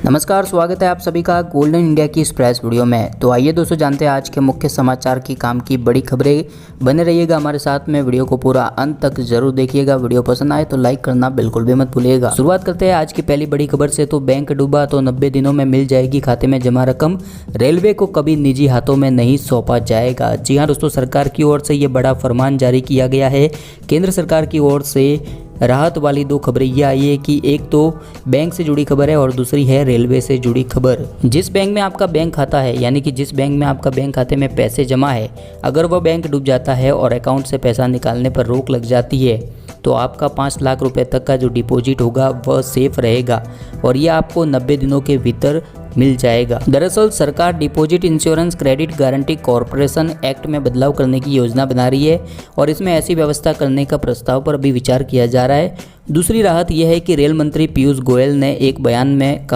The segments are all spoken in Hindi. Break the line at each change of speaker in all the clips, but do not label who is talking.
नमस्कार, स्वागत है आप सभी का गोल्डन इंडिया की इस प्रेस वीडियो में। तो आइए दोस्तों जानते हैं आज के मुख्य समाचार की काम की बड़ी खबरें। बने रहिएगा हमारे साथ में, वीडियो को पूरा अंत तक जरूर देखिएगा। वीडियो पसंद आए तो लाइक करना बिल्कुल भी मत भूलिएगा। शुरुआत करते हैं आज की पहली बड़ी खबर से। तो बैंक डूबा तो 90 दिनों में मिल जाएगी खाते में जमा रकम, रेलवे को कभी निजी हाथों में नहीं सौंपा जाएगा। जी हाँ दोस्तों, सरकार की ओर से ये बड़ा फरमान जारी किया गया है। केंद्र सरकार की ओर से राहत वाली दो खबरें ये आई है कि एक तो बैंक से जुड़ी खबर है और दूसरी है रेलवे से जुड़ी खबर। जिस बैंक में आपका बैंक खाता है, यानी कि जिस बैंक में आपका बैंक खाते में पैसे जमा है, अगर वह बैंक डूब जाता है और अकाउंट से पैसा निकालने पर रोक लग जाती है तो आपका 5 लाख रुपए तक का जो डिपॉजिट होगा वह सेफ रहेगा और यह आपको 90 दिनों के भीतर मिल जाएगा। दरअसल सरकार deposit insurance credit guarantee corporation act में बदलाव करने की योजना बना रही है और इसमें ऐसी व्यवस्था करने का प्रस्ताव पर अभी विचार किया जा रहा है। दूसरी राहत यह है कि रेल मंत्री पीयूष गोयल ने एक बयान में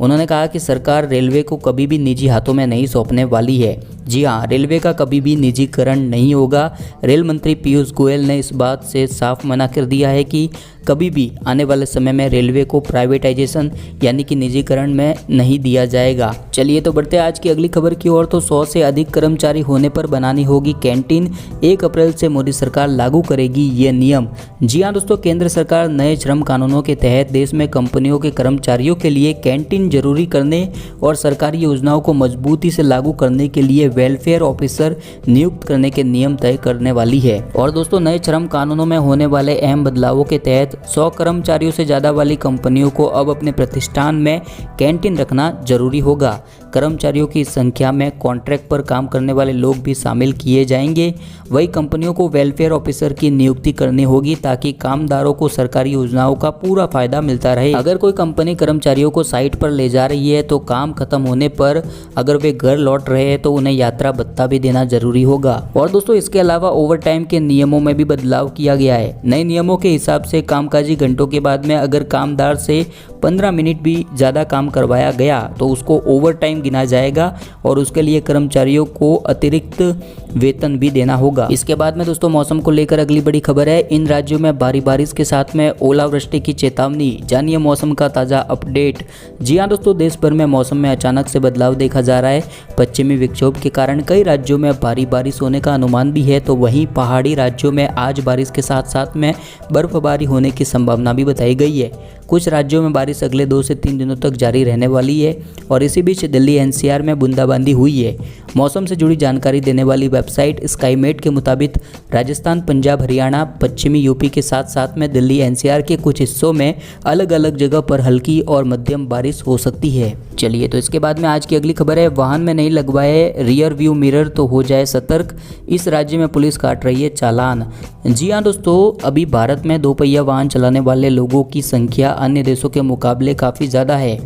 उन्होंने कहा कि सरकार रेलवे को कभी भी निजी हाथों में नहीं सौंपने वाली है। जी हाँ, रेलवे का कभी भी निजीकरण नहीं होगा। रेल मंत्री पीयूष गोयल ने इस बात से साफ मना कर दिया है कि कभी भी आने वाले समय में रेलवे को प्राइवेटाइजेशन यानी कि निजीकरण में नहीं दिया जाएगा। चलिए तो बढ़ते हैं आज की अगली खबर की ओर। तो 100 से अधिक कर्मचारी होने पर बनानी होगी कैंटीन, 1 अप्रैल से मोदी सरकार लागू करेगी ये नियम। जी हाँ दोस्तों, केंद्र सरकार नए श्रम कानूनों के तहत देश में कंपनियों के कर्मचारियों के लिए कैंटीन जरूरी करने और सरकारी योजनाओं को मजबूती से लागू करने के लिए वेलफेयर ऑफिसर नियुक्त करने के नियम तय करने वाली है। और दोस्तों, नए श्रम कानूनों में होने वाले अहम बदलावों के तहत 100 कर्मचारियों से ज्यादा वाली कंपनियों को अब अपने प्रतिष्ठान में कैंटीन रखना जरूरी होगा। कर्मचारियों की संख्या में कॉन्ट्रैक्ट पर काम करने वाले लोग भी शामिल किए जाएंगे। वही कंपनियों को वेलफेयर ऑफिसर की नियुक्ति करनी होगी ताकि कामदारों को सरकारी योजनाओं का पूरा फायदा मिलता रहे। अगर कोई कंपनी कर्मचारियों को साइट पर ले जा रही है तो काम खत्म होने पर अगर वे घर लौट रहे हैं तो उन्हें यात्रा भत्ता भी देना जरूरी होगा। और दोस्तों, इसके अलावा ओवरटाइम के नियमों में भी बदलाव किया गया है। नए नियमों के हिसाब से कामकाजी घंटों के बाद में अगर कामदार से 15 मिनट भी ज़्यादा काम करवाया गया तो उसको ओवर टाइम गिना जाएगा और उसके लिए कर्मचारियों को अतिरिक्त वेतन भी देना होगा। इसके बाद में दोस्तों, मौसम को लेकर अगली बड़ी खबर है। इन राज्यों में भारी बारिश के साथ में ओलावृष्टि की चेतावनी। जानिए मौसम का ताज़ा अपडेट। जी हाँ दोस्तों, देश भर में मौसम में अचानक से बदलाव देखा जा रहा है। पश्चिमी विक्षोभ के कारण कई राज्यों में भारी बारिश होने का अनुमान भी है, तो वहीं पहाड़ी राज्यों में आज बारिश के साथ साथ में बर्फबारी होने की संभावना भी बताई गई है। कुछ राज्यों में बारिश अगले 2 से 3 दिनों तक जारी रहने वाली है और इसी बीच दिल्ली एनसीआर में बूंदाबांदी हुई है। मौसम से जुड़ी जानकारी देने वाली वेबसाइट स्काईमेट के मुताबिक राजस्थान, पंजाब, हरियाणा, पश्चिमी यूपी के साथ साथ में दिल्ली एनसीआर के कुछ हिस्सों में अलग अलग जगह पर हल्की और मध्यम बारिश हो सकती है। चलिए तो इसके बाद में आज की अगली खबर है। वाहन में नहीं लगवाए रियर व्यू मिरर तो हो जाए सतर्क, इस राज्य में पुलिस काट रही है चालान। जी हाँ दोस्तों, अभी भारत में 2 पहिया वाहन चलाने वाले लोगों की संख्या अन्य देशों के मुकाबले काफ़ी ज़्यादा है।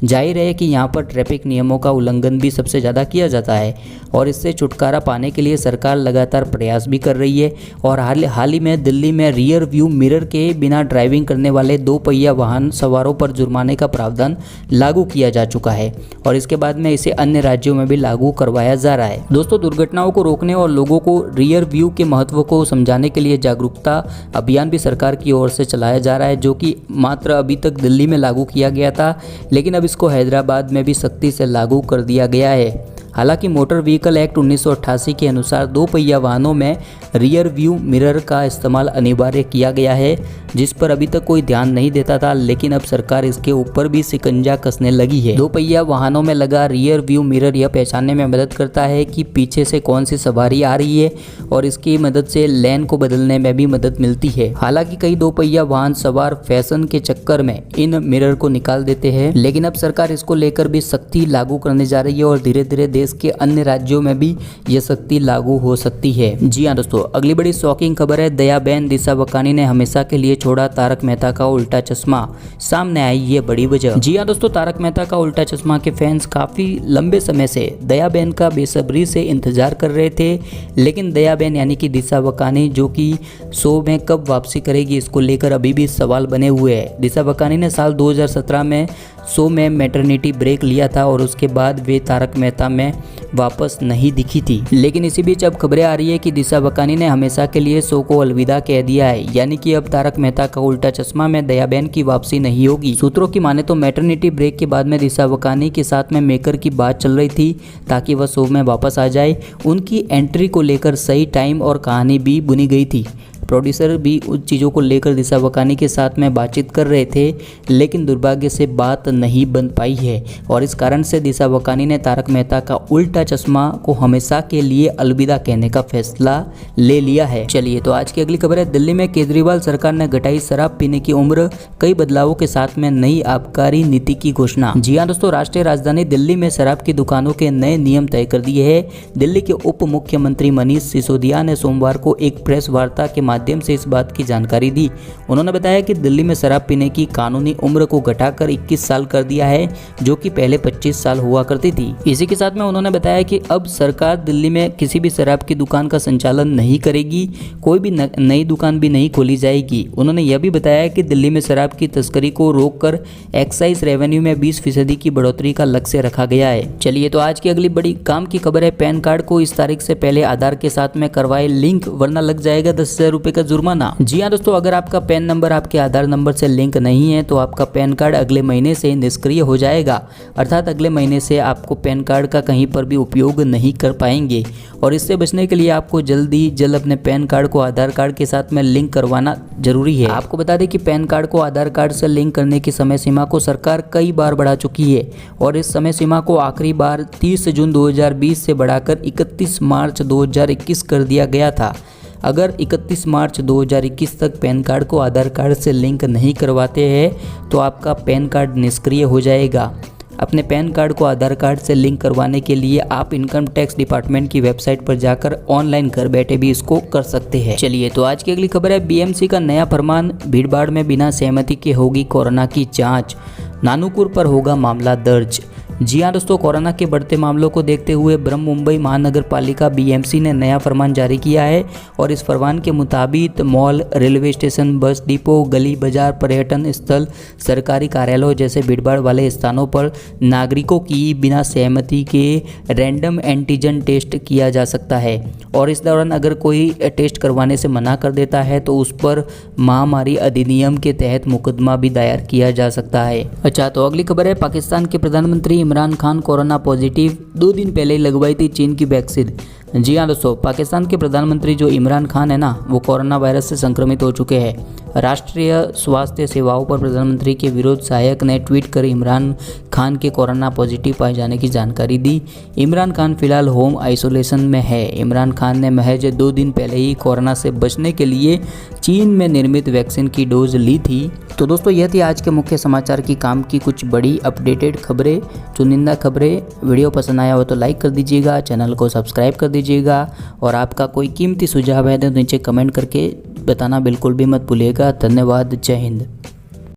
जाहिर है कि यहाँ पर ट्रैफिक नियमों का उल्लंघन भी सबसे ज़्यादा किया जाता है और इससे छुटकारा पाने के लिए सरकार लगातार प्रयास भी कर रही है। और हाल ही में दिल्ली में रियर व्यू मिरर के बिना ड्राइविंग करने वाले 2 पहिया वाहन सवारों पर जुर्माने का प्रावधान लागू किया जा चुका है और इसके बाद में इसे अन्य राज्यों में भी लागू करवाया जा रहा है। दोस्तों, दुर्घटनाओं को रोकने और लोगों को रियर व्यू के महत्व को समझाने के लिए जागरूकता अभियान भी सरकार की ओर से चलाया जा रहा है, जो कि मात्र अभी तक दिल्ली में लागू किया गया था, लेकिन अब इसको हैदराबाद में भी सख्ती से लागू कर दिया गया है। हालांकि मोटर व्हीकल एक्ट 1988 के अनुसार 2 पहिया वाहनों में रियर व्यू मिरर का इस्तेमाल अनिवार्य किया गया है, जिस पर अभी तक कोई ध्यान नहीं देता था, लेकिन अब सरकार इसके ऊपर भी शिकंजा कसने लगी है। 2 पहिया वाहनों में लगा रियर व्यू मिरर यह पहचानने में मदद करता है कि पीछे से कौन सी सवारी आ रही है और इसकी मदद से लेन को बदलने में भी मदद मिलती है। हालांकि कई 2 पहिया वाहन सवार फैशन के चक्कर में इन मिरर को निकाल देते हैं, लेकिन अब सरकार इसको लेकर भी सख्ती लागू करने जा रही है और धीरे धीरे देश के अन्य राज्यों में भी यह सख्ती लागू हो सकती है। जी हाँ दोस्तों, अगली बड़ी शॉकिंग खबर है। दयाबेन दिशा बकानी ने हमेशा के लिए छोड़ा तारक मेहता का उल्टा चश्मा, सामने आई ये बड़ी वजह। जी हाँ दोस्तों, तारक मेहता का उल्टा चश्मा के फैंस काफी लंबे समय से दयाबेन का बेसब्री से इंतजार कर रहे थे, लेकिन दयाबेन यानी कि दिशा बकानी जो कि शो में कब वापसी करेगी इसको लेकर अभी भी सवाल बने हुए हैं। दिशा बकानी ने साल 2017 में शो में मैटरनिटी ब्रेक लिया था और उसके बाद वे तारक मेहता में वापस नहीं दिखी थी। लेकिन इसी बीच अब खबरें आ रही है कि दिशा वकानी ने हमेशा के लिए शो को अलविदा कह दिया है, यानी कि अब तारक मेहता का उल्टा चश्मा में दयाबेन की वापसी नहीं होगी। सूत्रों की माने तो मैटरनिटी ब्रेक के बाद में दिशा वकानी के साथ में मेकर की बात चल रही थी ताकि वह शो में वापस आ जाए। उनकी एंट्री को लेकर सही टाइम और कहानी भी बुनी गई थी। प्रोड्यूसर भी उन चीज़ों को लेकर दिशा वकानी के साथ में बातचीत कर रहे थे, लेकिन दुर्भाग्य से बात नहीं बन पाई है और इस कारण से दिशा वकानी ने तारक मेहता का उल्टा चश्मा को हमेशा के लिए अलविदा कहने का फैसला ले लिया है। चलिए तो आज की अगली खबर है, दिल्ली में केजरीवाल सरकार ने घटाई शराब पीने की उम्र, कई बदलावों के साथ में नई आबकारी नीति की घोषणा। जी हाँ दोस्तों, राष्ट्रीय राजधानी दिल्ली में शराब की दुकानों के नए नियम तय कर दिए हैं। दिल्ली के उप मुख्यमंत्री मनीष सिसोदिया ने सोमवार को एक प्रेस वार्ता के माध्यम से इस बात की जानकारी दी। उन्होंने बताया कि दिल्ली में शराब पीने की कानूनी उम्र को घटाकर 21 साल कर दिया है, जो कि पहले 25 साल हुआ करती थी। इसी के साथ में उन्होंने बताया कि अब सरकार दिल्ली में किसी भी शराब की दुकान का संचालन नहीं करेगी, कोई भी नई दुकान भी नहीं खोली जाएगी। उन्होंने यह भी बताया कि दिल्ली में शराब की तस्करी को रोककर एक्साइज रेवेन्यू में 20% की बढ़ोतरी का लक्ष्य रखा गया है। चलिए तो आज की अगली बड़ी काम की खबर है, पैन कार्ड को इस तारीख से पहले आधार के साथ में करवाए लिंक, वरना लग जाएगा 10,000 रुपए का जुर्माना। जी हाँ दोस्तों, अगर आपका पैन नंबर आपके आधार नंबर से लिंक नहीं है तो आपका पैन कार्ड अगले महीने से निष्क्रिय हो जाएगा, अर्थात अगले महीने से आपको पैन कार्ड का कहीं पर भी उपयोग नहीं कर पाएंगे। और इससे बचने के लिए आपको जल्द अपने पैन कार्ड को आधार कार्ड के साथ में लिंक करवाना जरूरी है। आपको बता दें कि पैन कार्ड को आधार कार्ड से लिंक करने की समय सीमा को सरकार कई बार बढ़ा चुकी है और इस समय सीमा को आखिरी बार 30 जून 2020 से बढ़ाकर 31 मार्च 2021 कर दिया गया था। अगर 31 मार्च 2021 तक पैन कार्ड को आधार कार्ड से लिंक नहीं करवाते हैं तो आपका पैन कार्ड निष्क्रिय हो जाएगा। अपने पैन कार्ड को आधार कार्ड से लिंक करवाने के लिए आप इनकम टैक्स डिपार्टमेंट की वेबसाइट पर जाकर ऑनलाइन घर बैठे भी इसको कर सकते हैं। चलिए तो आज की अगली खबर है, बीएमसी का नया फरमान, भीड़भाड़ में बिना सहमति के होगी कोरोना की जांच, नानूपुर पर होगा मामला दर्ज। जी हाँ दोस्तों, कोरोना के बढ़ते मामलों को देखते हुए ब्रह्म मुंबई महानगर पालिका बीएमसी ने नया फरमान जारी किया है और इस फरमान के मुताबिक mall, railway station, bus depot, गली बाजार, पर्यटन स्थल, सरकारी कार्यालयों जैसे भीड़भाड़ वाले स्थानों पर नागरिकों की बिना सहमति के रैंडम एंटीजन टेस्ट किया जा सकता है और इस दौरान अगर कोई टेस्ट करवाने से मना कर देता है तो उस पर महामारी अधिनियम के तहत मुकदमा भी दायर किया जा सकता है। अच्छा, तो अगली खबर है, पाकिस्तान के प्रधानमंत्री इमरान खान कोरोना पॉजिटिव, 2 दिन पहले ही लगवाई थी चीन की वैक्सीन। जी हाँ दोस्तों, पाकिस्तान के प्रधानमंत्री जो इमरान खान है ना, वो कोरोना वायरस से संक्रमित हो चुके हैं। राष्ट्रीय स्वास्थ्य सेवाओं पर प्रधानमंत्री के विरोध सहायक ने ट्वीट कर इमरान खान के कोरोना पॉजिटिव पाए जाने की जानकारी दी। इमरान खान फिलहाल होम आइसोलेशन में है। इमरान खान ने महज 2 दिन पहले ही कोरोना से बचने के लिए चीन में निर्मित वैक्सीन की डोज ली थी। तो दोस्तों, यह थी आज के मुख्य समाचार की काम की कुछ बड़ी अपडेटेड खबरें, चुनिंदा खबरें। वीडियो पसंद आया हो तो लाइक कर दीजिएगा, चैनल को सब्सक्राइब कर दीजिएगा और आपका कोई कीमती सुझाव है तो नीचे कमेंट करके बताना बिल्कुल भी मत भूलिएगा। धन्यवाद, जय हिंद।